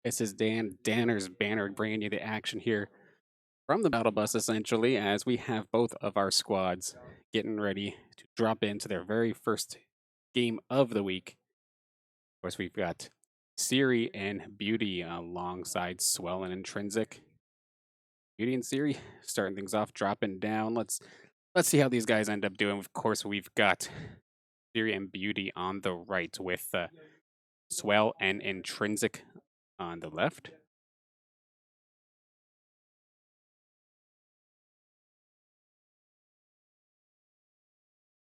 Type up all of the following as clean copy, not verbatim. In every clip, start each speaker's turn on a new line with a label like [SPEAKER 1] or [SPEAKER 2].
[SPEAKER 1] This is Danner's Banner bringing you the action here from the battle bus, essentially, as we have both of our squads getting ready to drop into their very first game of the week. Of course, we've got Siri and Beauty alongside Swell and Intrinsic. Beauty and Siri starting things off, dropping down. Let's see how these guys end up doing. Of course, we've got Siri and Beauty on the right with Swell and Intrinsic on the left.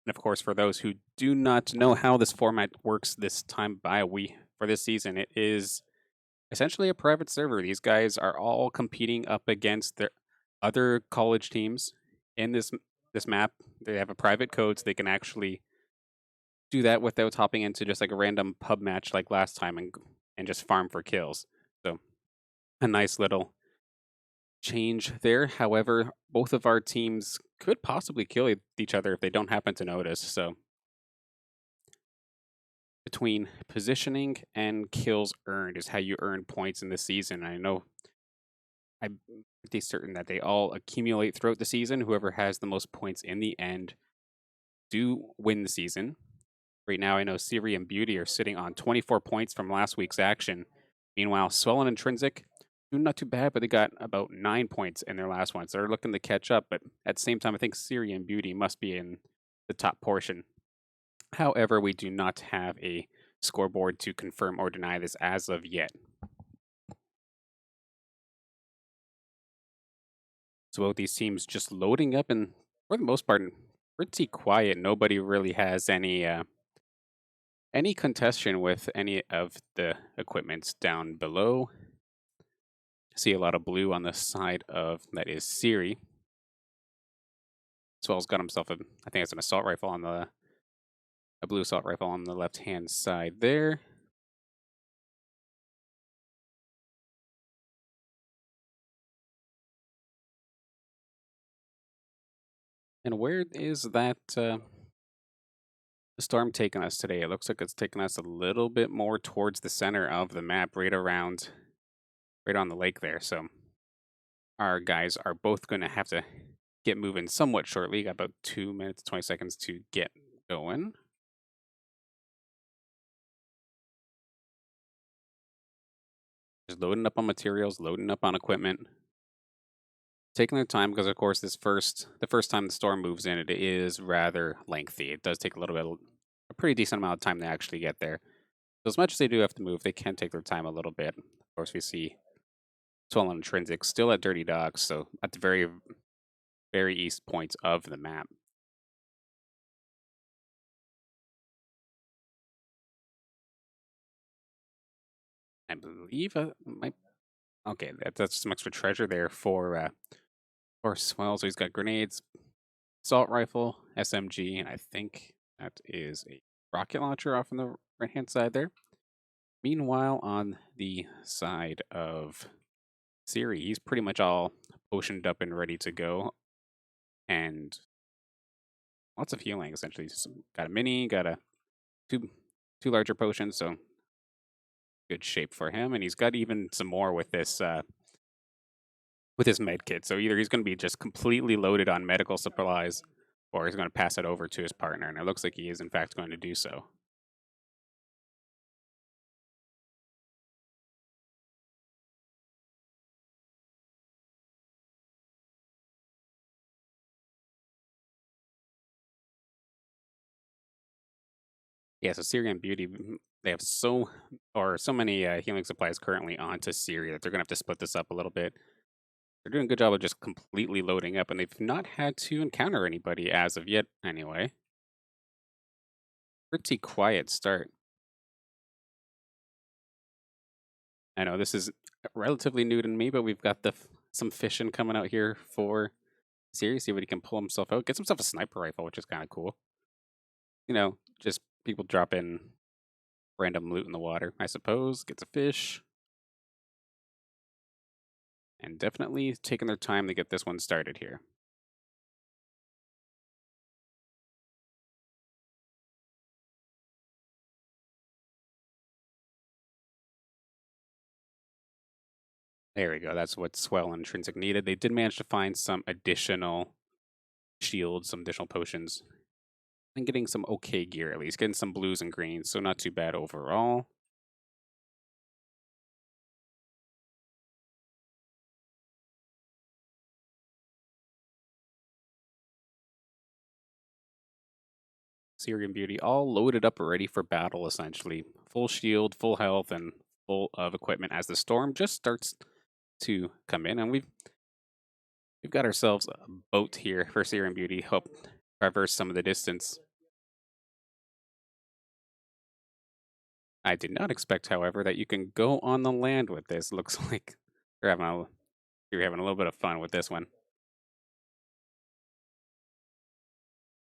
[SPEAKER 1] And of course, for those who do not know how this format works this time by we for this season, it is essentially a private server. These guys are all competing up against their other college teams in this map. They have a private code, so they can actually do that without hopping into just like a random pub match like last time and just farm for kills. So a nice little change there. However, both of our teams could possibly kill each other if they don't happen to notice. So between positioning and kills earned is how you earn points in the season. I know I'm pretty certain that they all accumulate throughout the season. Whoever has the most points in the end do win the season. Right now, I know Siri and Beauty are sitting on 24 points from last week's action. Meanwhile, Swell and Intrinsic, doing not too bad, but they got about 9 points in their last one. So they're looking to catch up. But at the same time, I think Siri and Beauty must be in the top portion. However, we do not have a scoreboard to confirm or deny this as of yet. So both these teams just loading up and for the most part pretty quiet. Nobody really has any contention with any of the equipments down below. See a lot of blue on the side of that is Siri. Swell's got himself I think it's an assault rifle on a blue assault rifle on the left hand side there. And where is that storm taking us today? It looks like it's taking us a little bit more towards the center of the map, right on the lake there. So our guys are both going to have to get moving somewhat shortly. Got about 2 minutes, 20 seconds to get going. Just loading up on materials, loading up on equipment, taking their time because, of course, the first time the storm moves in, it is rather lengthy. It does take a pretty decent amount of time to actually get there. So as much as they do have to move, they can take their time a little bit. Of course, we see Swollen Intrinsic still at Dirty Docks, so at the very east point of the map. I believe might okay. That's some extra treasure there for Swell. So he's got grenades, assault rifle, SMG, and I think that is a rocket launcher off on the right hand side there. Meanwhile, on the side of Siri, he's pretty much all potioned up and ready to go, and lots of healing essentially. Got a mini, got a two larger potions, so good shape for him. And he's got even some more with his med kit. So either he's going to be just completely loaded on medical supplies, or he's going to pass it over to his partner. And it looks like he is in fact going to do so. Yeah, so Siri and Beauty, they have so many healing supplies currently onto Siri that they're gonna have to split this up a little bit. They're doing a good job of just completely loading up, and they've not had to encounter anybody as of yet. Anyway, pretty quiet start. I know this is relatively new to me, but we've got some fishing coming out here for Siri. See what he can pull himself out. Gets himself a sniper rifle, which is kind of cool. Just people dropping random loot in the water, I suppose. Gets a fish. And definitely taking their time to get this one started here. There we go. That's what Swell and Intrinsic needed. They did manage to find some additional shields, some additional potions, and getting some okay gear at least, getting some blues and greens, so not too bad overall. Syrian Beauty all loaded up ready for battle essentially. Full shield, full health, and full of equipment as the storm just starts to come in. And we've got ourselves a boat here for Syrian Beauty. Hope traverse some of the distance. I did not expect, however, that you can go on the land with this. Looks like you're having a little bit of fun with this one.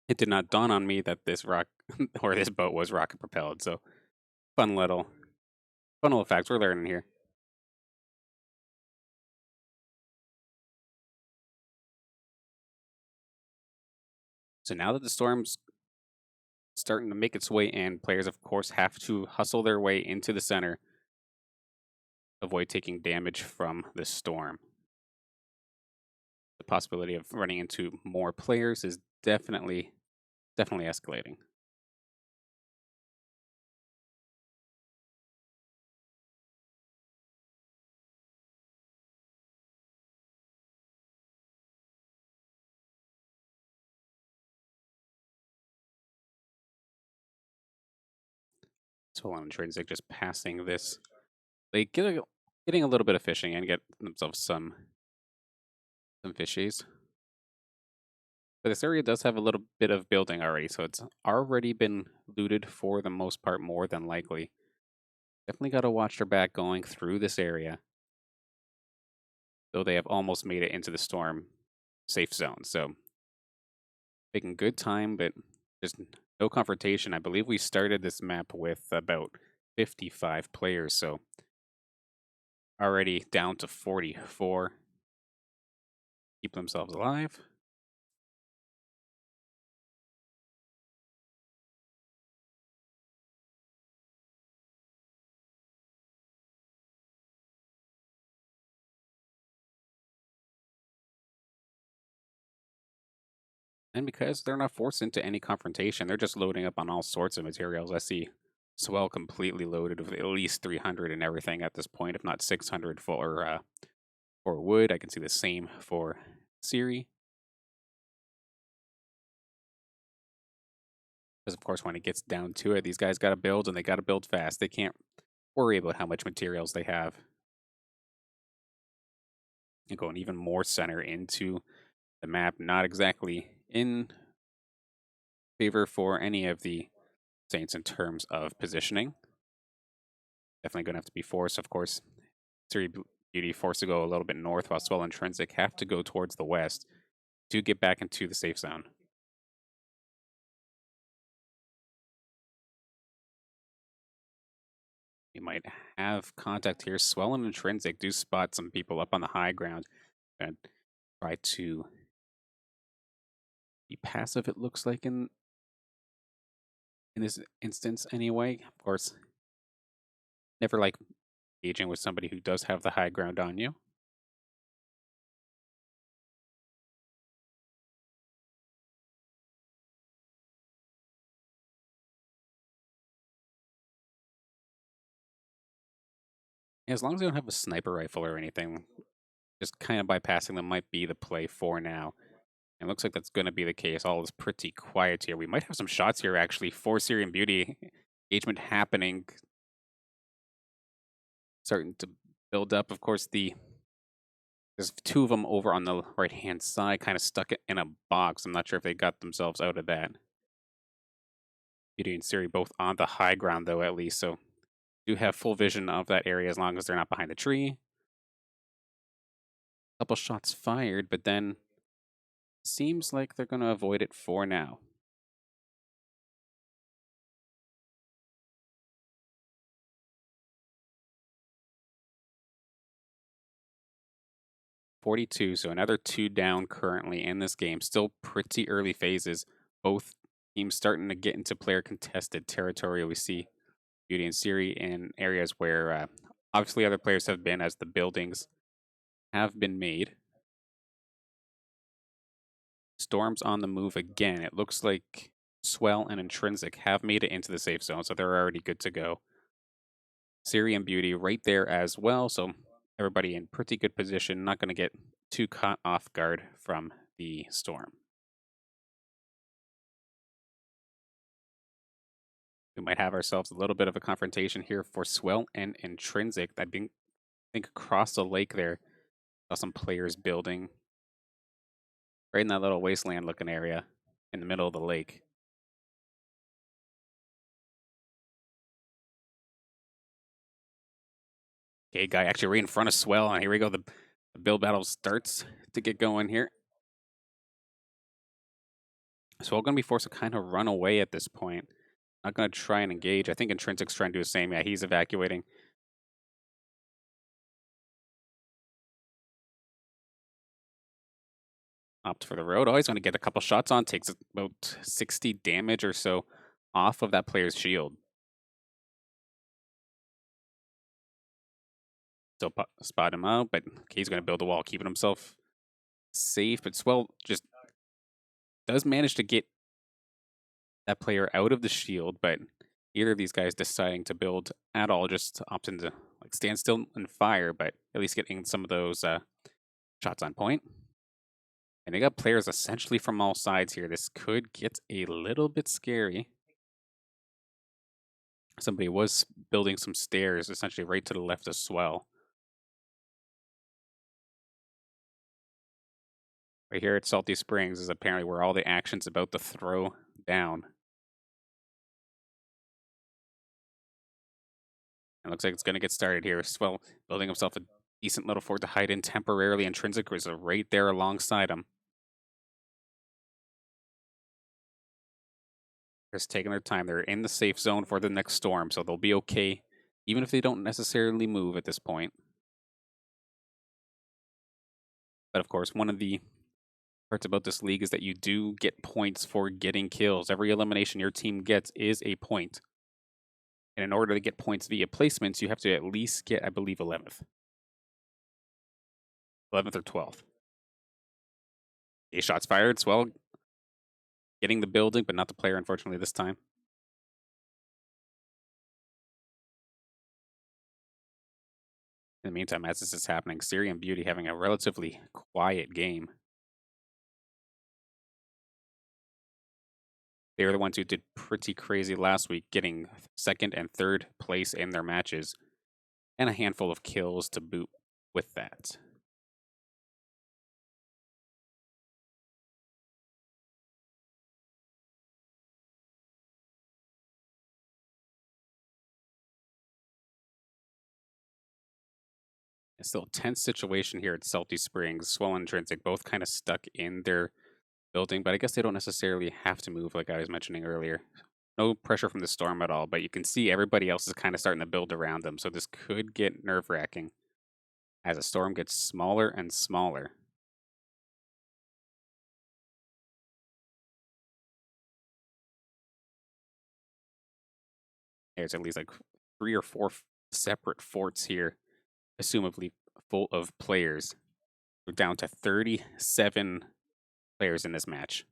[SPEAKER 1] It did not dawn on me that this rock or this boat was rocket propelled. So fun little facts we're learning here. So now that the storm's starting to make its way in, players of course have to hustle their way into the center, avoid taking damage from the storm. The possibility of running into more players is definitely escalating. So on Intrinsic just passing this, they getting a little bit of fishing and get themselves some fishies. But this area does have a little bit of building already, so it's already been looted for the most part, more than likely. Definitely got to watch their back going through this area, though they have almost made it into the storm safe zone. So taking good time, but just no confrontation. I believe we started this map with about 55 players, so already down to 44. Keep themselves alive. And because they're not forced into any confrontation, they're just loading up on all sorts of materials. I see Swell completely loaded with at least 300 and everything at this point, if not 600 for wood. I can see the same for Siri. Because, of course, when it gets down to it, these guys got to build and they got to build fast. They can't worry about how much materials they have. And going even more center into the map, not exactly in favor for any of the Saints in terms of positioning. Definitely going to have to be forced, of course. Siri Beauty forced to go a little bit north, while Swell Intrinsic have to go towards the west to get back into the safe zone. You might have contact here. Swell and Intrinsic do spot some people up on the high ground and try to be passive, it looks like, in this instance anyway. Of course, never like engaging with somebody who does have the high ground on you. As long as they don't have a sniper rifle or anything, just kind of bypassing them might be the play for now. It looks like that's going to be the case. All is pretty quiet here. We might have some shots here, actually, for Syrian Beauty. Engagement happening. Starting to build up. Of course, there's two of them over on the right-hand side, kind of stuck in a box. I'm not sure if they got themselves out of that. Beauty and Siri both on the high ground, though, at least. So do have full vision of that area as long as they're not behind the tree. Couple shots fired, but then seems like they're going to avoid it for now. 42, so another two down currently in this game. Still pretty early phases. Both teams starting to get into player contested territory. We see Beauty and Siri in areas where obviously other players have been as the buildings have been made. Storm's on the move again. It looks like Swell and Intrinsic have made it into the safe zone, so they're already good to go. Siri and Beauty right there as well, so everybody in pretty good position, not going to get too caught off guard from the storm. We might have ourselves a little bit of a confrontation here for Swell and Intrinsic. I think across the lake there, saw some players building right in that little wasteland looking area in the middle of the lake. Okay, guy actually right in front of Swell, and here we go. The build battle starts to get going here. Swell going to be forced to kind of run away at this point. Not going to try and engage. I think Intrinsic's trying to do the same. Yeah, he's evacuating. Opt for the road. Oh, he's going to get a couple shots on. Takes about 60 damage or so off of that player's shield. Still spot him out, but okay, he's going to build a wall, keeping himself safe. But Swell just does manage to get that player out of the shield, but either of these guys deciding to build at all, just opting to like stand still and fire, but at least getting some of those shots on point. And they got players essentially from all sides here. This could get a little bit scary. Somebody was building some stairs essentially right to the left of Swell. Right here at Salty Springs is apparently where all the action's about to throw down. It looks like it's going to get started here. Swell building himself a decent little fort to hide in temporarily. Intrinsic was right there alongside him. Just taking their time. They're in the safe zone for the next storm, so they'll be okay, even if they don't necessarily move at this point. But of course, one of the parts about this league is that you do get points for getting kills. Every elimination your team gets is a point. And in order to get points via placements, you have to at least get, I believe, 11th. 11th or 12th. A shots fired. Swell getting the building, but not the player, unfortunately, this time. In the meantime, as this is happening, Siri and Beauty having a relatively quiet game. They were the ones who did pretty crazy last week, getting second and third place in their matches, and a handful of kills to boot with that. It's still a tense situation here at Salty Springs. Swell and Intrinsic both kind of stuck in their building, but I guess they don't necessarily have to move like I was mentioning earlier. No pressure from the storm at all, but you can see everybody else is kind of starting to build around them, so this could get nerve-wracking as the storm gets smaller and smaller. There's at least like 3 or 4 separate forts here, assumably full of players. We're down to 37 players in this match.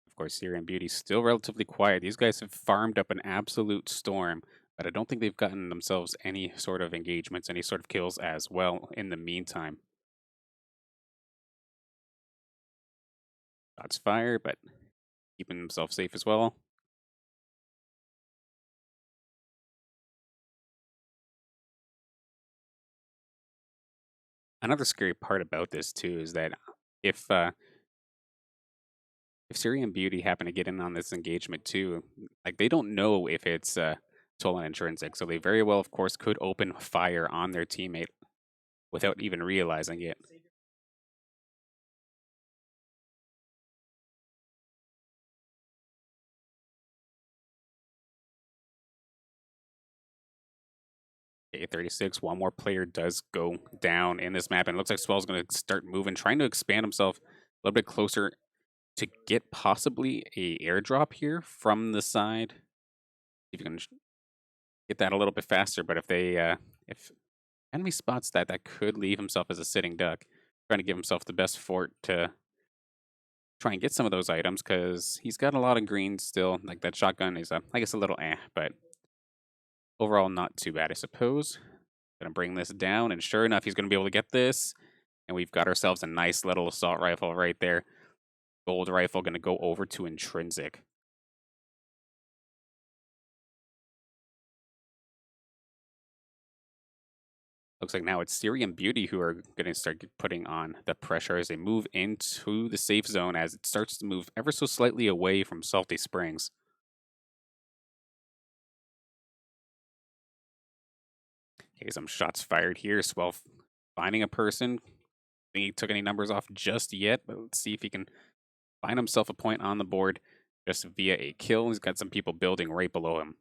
[SPEAKER 1] Of course, Sierra and Beauty still relatively quiet. These guys have farmed up an absolute storm, but I don't think they've gotten themselves any sort of engagements, any sort of kills as well in the meantime. Shots fired, but keeping themselves safe as well. Another scary part about this too is that if uh, if Siri and Beauty happen to get in on this engagement too, like they don't know if it's Toll and Intrinsic, so they very well, of course, could open fire on their teammate without even realizing it. Okay, 36. One more player does go down in this map, and it looks like Swell's going to start moving, trying to expand himself a little bit closer to get possibly a airdrop here from the side. If you can get that a little bit faster, but if enemy spots that, that could leave himself as a sitting duck, trying to give himself the best fort to try and get some of those items because he's got a lot of green still. Like that shotgun is, I guess, a little but overall not too bad, I suppose. Gonna bring this down, and sure enough, he's gonna be able to get this. And we've got ourselves a nice little assault rifle right there. Gold rifle gonna go over to intrinsic. Looks like now it's Siri and Beauty who are going to start putting on the pressure as they move into the safe zone as it starts to move ever so slightly away from Salty Springs. Okay, some shots fired here. Swell finding a person. Think he took any numbers off just yet, but let's see if he can find himself a point on the board just via a kill. He's got some people building right below him.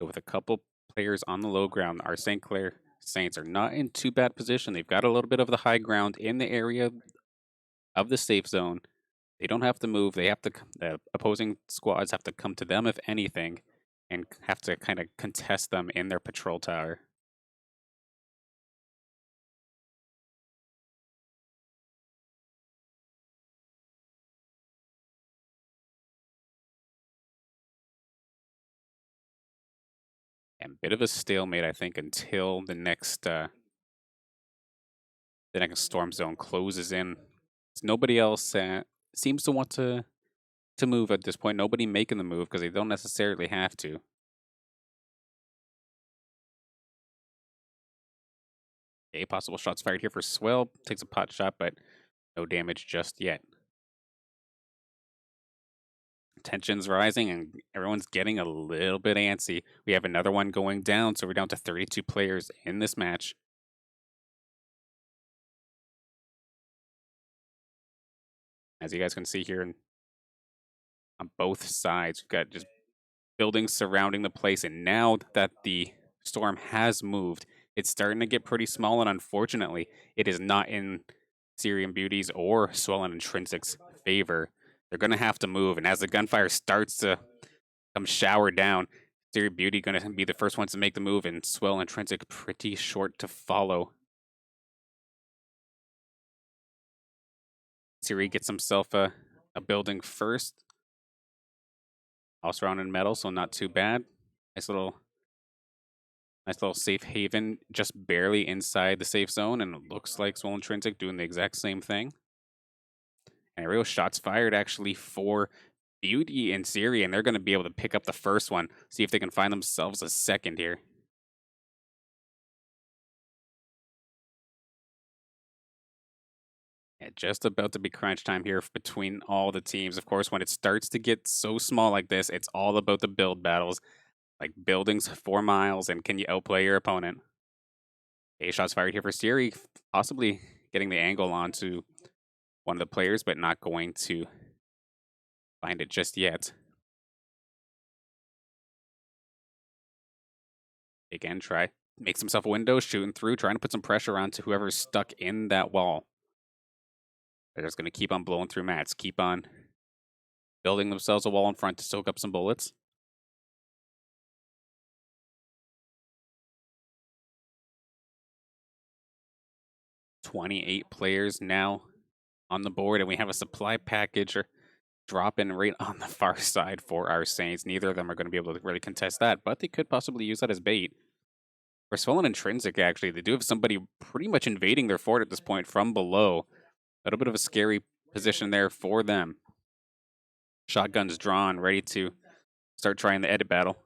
[SPEAKER 1] So with a couple players on the low ground, our St. Clair Saints are not in too bad position. They've got a little bit of the high ground in the area of the safe zone. They don't have to move. They have to. The opposing squads have to come to them if anything, and have to kind of contest them in their patrol tower. And bit of a stalemate, I think, until the next storm zone closes in. Nobody else seems to want to move at this point. Nobody making the move because they don't necessarily have to. A possible shots fired here for Swell. Takes a pot shot, but no damage just yet. Tensions rising and everyone's getting a little bit antsy. We have another one going down, so we're down to 32 players in this match. As you guys can see here on both sides, we've got just buildings surrounding the place. And now that the storm has moved, it's starting to get pretty small. And unfortunately, it is not in Syrian Beauty's or Swollen Intrinsic's favor. They're going to have to move. And as the gunfire starts to come shower down, Syrian Beauty going to be the first ones to make the move, and Swell Intrinsic pretty short to follow. Siri gets himself a building first. All surrounded in metal, so not too bad. Nice little safe haven, just barely inside the safe zone, and it looks like Swell Intrinsic doing the exact same thing. And real shots fired actually for Beauty and Siri, and they're going to be able to pick up the first one, see if they can find themselves a second here. Yeah, just about to be crunch time here between all the teams. Of course, when it starts to get so small like this, it's all about the build battles. Like buildings 4 miles, and can you outplay your opponent? A shots fired here for Siri, possibly getting the angle onto one of the players, but not going to find it just yet. Again, makes himself a window, shooting through, trying to put some pressure onto whoever's stuck in that wall. They're just going to keep on blowing through mats, keep on building themselves a wall in front to soak up some bullets. 28 players now on the board, and we have a supply package or drop in right on the far side for our Saints. Neither of them are going to be able to really contest that, but they could possibly use that as bait. For Swollen Intrinsic, actually, they do have somebody pretty much invading their fort at this point from below. A little bit of a scary position there for them. Shotguns drawn, ready to start trying the edit battle.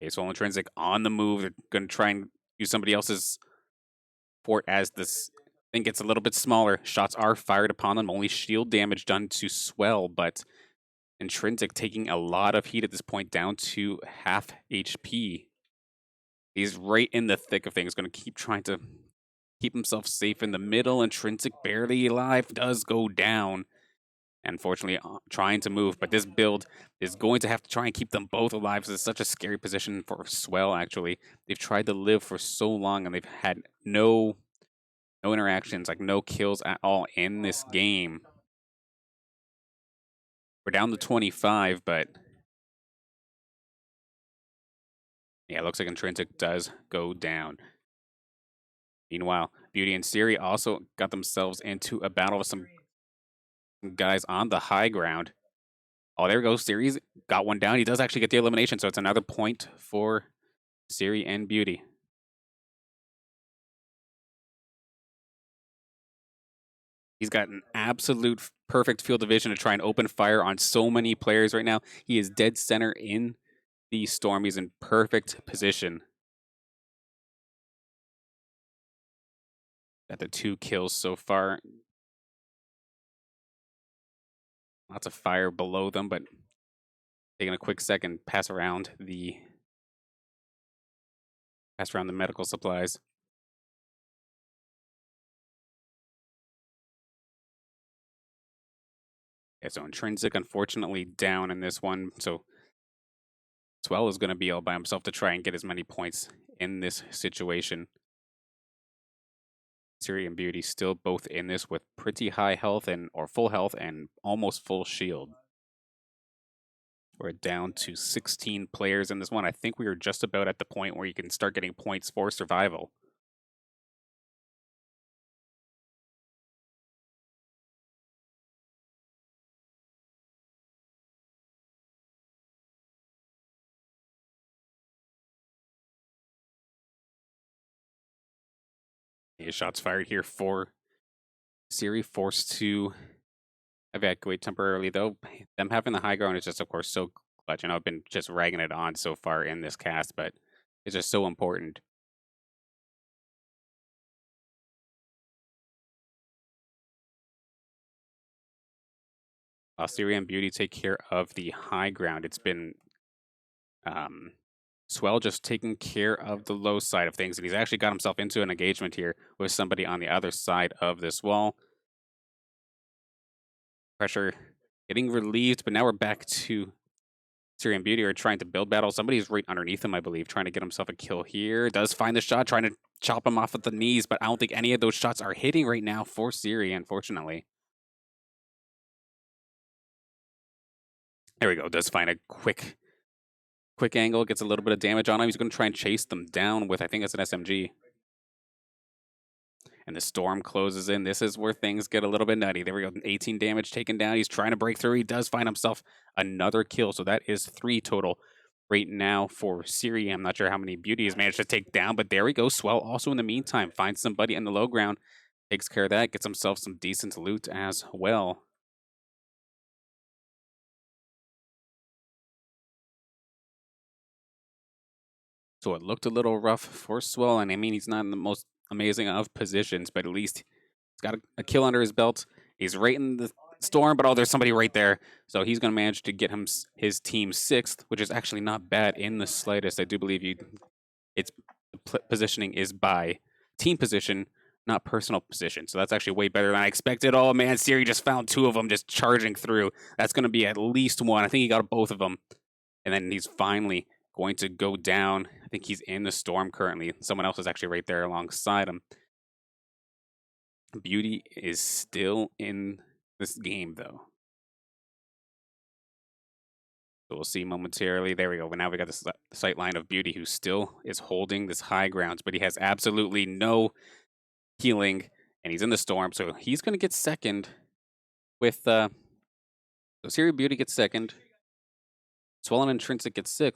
[SPEAKER 1] Okay, Swollen Intrinsic on the move. They're going to try and use somebody else's fort as this thing gets a little bit smaller. Shots are fired upon them. Only shield damage done to Swell, but Intrinsic taking a lot of heat at this point, down to half HP. He's right in the thick of things. Going to keep trying to keep himself safe in the middle. Intrinsic barely alive, does go down. Unfortunately, trying to move, but this build is going to have to try and keep them both alive. So it's such a scary position for Swell. Actually, they've tried to live for so long, and they've had no interactions, like no kills at all in this game. We're down to 25, but yeah, it looks like Intrinsic does go down. Meanwhile, Beauty and Siri also got themselves into a battle with some guys on the high ground. Oh, there goes Siri's got one down. He does actually get the elimination, so it's another point for Siri and Beauty. He's got an absolute perfect field of vision to try and open fire on so many players right now. He is dead center in the storm. He's in perfect position. Got the 2 kills so far. Lots of fire below them, but taking a quick second, pass around the medical supplies. Yeah, so Intrinsic, unfortunately, down in this one. So Swell is going to be all by himself to try and get as many points in this situation. Siri and Beauty still both in this with pretty high health or full health and almost full shield. We're down to 16 players in this one. I think we are just about at the point where you can start getting points for survival. Shots fired here for Siri, forced to evacuate temporarily, though. Them having the high ground is just, of course, so clutch. I've been just ragging it on so far in this cast, but it's just so important. Siri and Beauty take care of the high ground. It's been Swell just taking care of the low side of things, and he's actually got himself into an engagement here with somebody on the other side of this wall. Pressure getting relieved, but now we're back to Siri and Beauty are trying to build battle. Somebody's right underneath him, I believe, trying to get himself a kill here. Does find the shot, trying to chop him off at the knees, but I don't think any of those shots are hitting right now for Siri, unfortunately. There we go. Does find a quick angle, gets a little bit of damage on him. He's going to try and chase them down with, I think it's an SMG. And the storm closes in. This is where things get a little bit nutty. There we go. 18 damage taken down. He's trying to break through. He does find himself another kill. So that is 3 total right now for Siri. I'm not sure how many Beauty has managed to take down, but there we go. Swell also in the meantime finds somebody in the low ground, takes care of that, gets himself some decent loot as well. So it looked a little rough for Swell, and I mean, he's not in the most amazing of positions, but at least he's got a kill under his belt. He's right in the storm, but oh, there's somebody right there. So he's going to manage to get his team 6th, which is actually not bad in the slightest. I do believe its positioning is by team position, not personal position. So that's actually way better than I expected. Oh man, Siri just found 2 of them just charging through. That's going to be at least 1. I think he got both of them. And then he's finally going to go down. I think he's in the storm currently. Someone else is actually right there alongside him. Beauty is still in this game, though. So we'll see momentarily. There we go. Now we got the sight line of Beauty, who still is holding this high grounds, but he has absolutely no healing, and he's in the storm. So he's going to get second with... so Siri Beauty gets second. Swollen Intrinsic gets 6th.